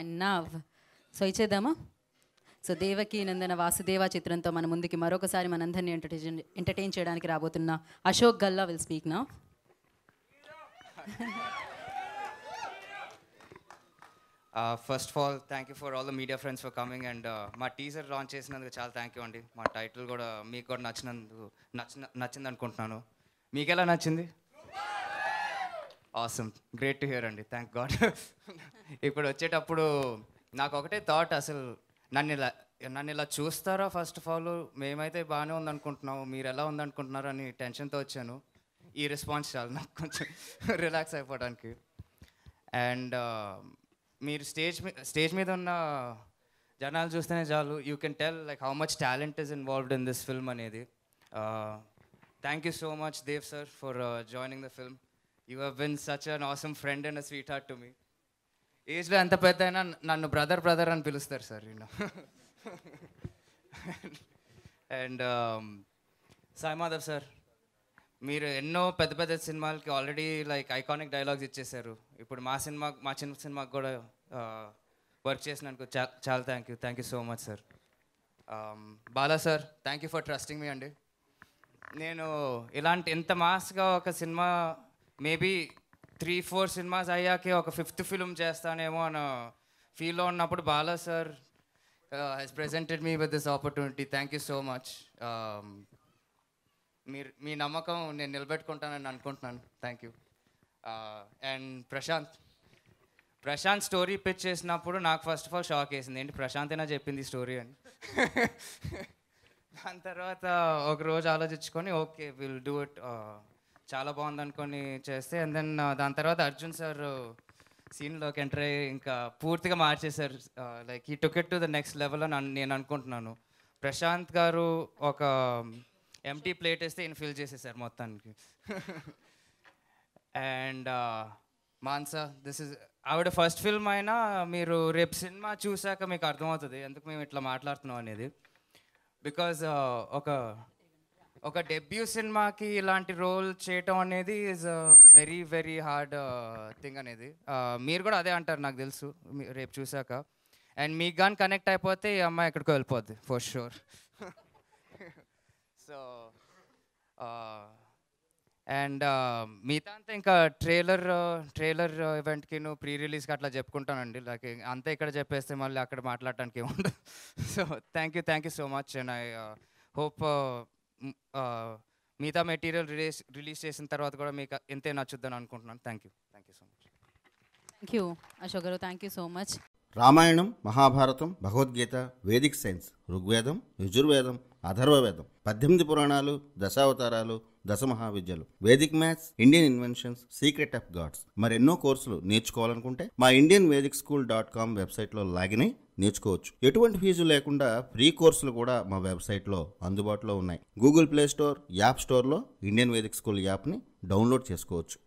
And now. So ఇచ్చేద్దామా? So Devaki Nandana Vasudeva చిత్రంతో మన ముందుకి మరొకసారి మనందరినీ ఎంటర్టైన్ చేయడానికి రాబోతున్న Ashok Galla will speak now. First of all thank you for all the media friends for coming and మా టీజర్ లాంచ్ చేసినందుకు చాలా థ్యాంక్ యూ అండి. మా టైటిల్ కూడా మీకు కూడా నచ్చింది అనుకుంటున్నాను. మీకు ఎలా నచ్చింది? ఆసమ్, గ్రేట్ టు హియర్ అండి, థ్యాంక్ గాడ్. ఇప్పుడు వచ్చేటప్పుడు నాకు ఒకటే థాట్, అసలు నన్ను ఇలా చూస్తారా? ఫస్ట్ ఆఫ్ ఆల్ మేమైతే బాగానే ఉందనుకుంటున్నాము, మీరు ఎలా ఉందనుకుంటున్నారు అని టెన్షన్తో వచ్చాను. ఈ రెస్పాన్స్ చాలు నాకు కొంచెం రిలాక్స్ అయిపోవడానికి. అండ్ మీరు స్టేజ్ మీద ఉన్న జనాలు చూస్తేనే చాలు, you can tell like how much talent is involved in this film అనేది. Thank you so much Dev sir for joining the film. You have been such an awesome friend and a sweet heart to me. ఏజ్లో ఎంత పెద్ద అయినా నన్ను brother అని పిలుస్తారు sir నేను. And Sai Madhav sir, మీరు ఎన్నో పెద్ద పెద్ద సినిమాలకి ఆల్రెడీ లైక్ ఐకానిక్ డైలాగ్స్ ఇచ్చేశారు. ఇప్పుడు మా చిన్న సినిమాకి కూడా వర్క్ చేసినందుకు చాలా thank you so much sir. Bala sir, thank you for trusting me అండి. నేను ఇంత మాస్గా ఒక సినిమా మేబీ 3-4 సినిమాస్ అయ్యాకే ఒక 5th ఫిల్మ్ చేస్తానేమో అన్న ఫీల్లో ఉన్నప్పుడు Bala sir has presented me with this opportunity. Thank you so much. మీ నమ్మకం నేను నిలబెట్టుకుంటానని అనుకుంటున్నాను. Thank you. And Prashanth story pitch చేసినప్పుడు నాకు ఫస్ట్ ఆఫ్ ఆల్ షాక్ వేసింది, ఏంటి ప్రశాంత్ అయినా చెప్పింది స్టోరీ అని. దాని తర్వాత ఒక రోజు ఆలోచించుకొని ఓకే విల్ డూ ఇట్, చాలా బాగుంది అనుకొని చేస్తే, అండ్ దెన్ దాని తర్వాత అర్జున్ సార్ సీన్లోకి ఎంటర్ అయ్యి ఇంకా పూర్తిగా మార్చేశారు. లైక్ ఈ took it to the next level అని నేను అనుకుంటున్నాను. ప్రశాంత్ గారు ఒక ఎంటీ ప్లేట్ వేస్తే ఈయన ఫిల్ చేసేసారు మొత్తానికి. అండ్ మాన్సా, దిస్ ఇస్ ఆవిడ ఫస్ట్ ఫిల్మ్ అయినా మీరు రేపు సినిమా చూశాక మీకు అర్థమవుతుంది ఎందుకు మేము ఇట్లా మాట్లాడుతున్నాం అనేది. బికాజ్ ఒక డెబ్యూ సినిమాకి ఇలాంటి రోల్ చేయటం అనేది is very very hard thing అనేది. మీరు కూడా అదే అంటారు నాకు తెలుసు రేపు చూసాక. అండ్ మీకు కానీ కనెక్ట్ అయిపోతే ఈ అమ్మాయి ఎక్కడికో వెళ్ళిపోద్ది ఫర్ షూర్. సో అండ్ మిగతా అంతా ఇంకా ట్రైలర్ ఈవెంట్కి ప్రీ రిలీజ్కి అట్లా చెప్పుకుంటానండి. లైక్ అంతా ఇక్కడ చెప్పేస్తే మళ్ళీ అక్కడ మాట్లాడటానికి ఏముండదు. So thank you so much. And I hope మిగతా మెటీరియల్ రిలీజ్ చేసిన తర్వాత కూడా మీకు ఎంతే నచ్చుద్దని అనుకుంటున్నాను. Thank you so much. Thank you Ashok garu, thank you so much. Ramayanam, Mahabharatam, Bhagavad Gita, Vedic science, Rigvedam, Yajurvedam, Atharvavedam, 18 పురాణాలు, దశావతారాలు, 10 మహావిద్యలు, Vedic maths, Indian inventions, secret of gods, మరెన్నో కోర్సులు నేర్చుకోవాలనుకుంటే మా indianvedicSchool.com వెబ్సైట్లో లాగిన్ అయి నేర్చుకోవచ్చు. ఎటువంటి ఫీజు లేకుండా ఫ్రీ కోర్సులు కూడా మా వెబ్సైట్లో అందుబాటులో ఉన్నాయి. గూగుల్ ప్లే స్టోర్, యాప్ స్టోర్లో ఇండియన్ వేదిక్ స్కూల్ యాప్ని డౌన్లోడ్ చేసుకోవచ్చు.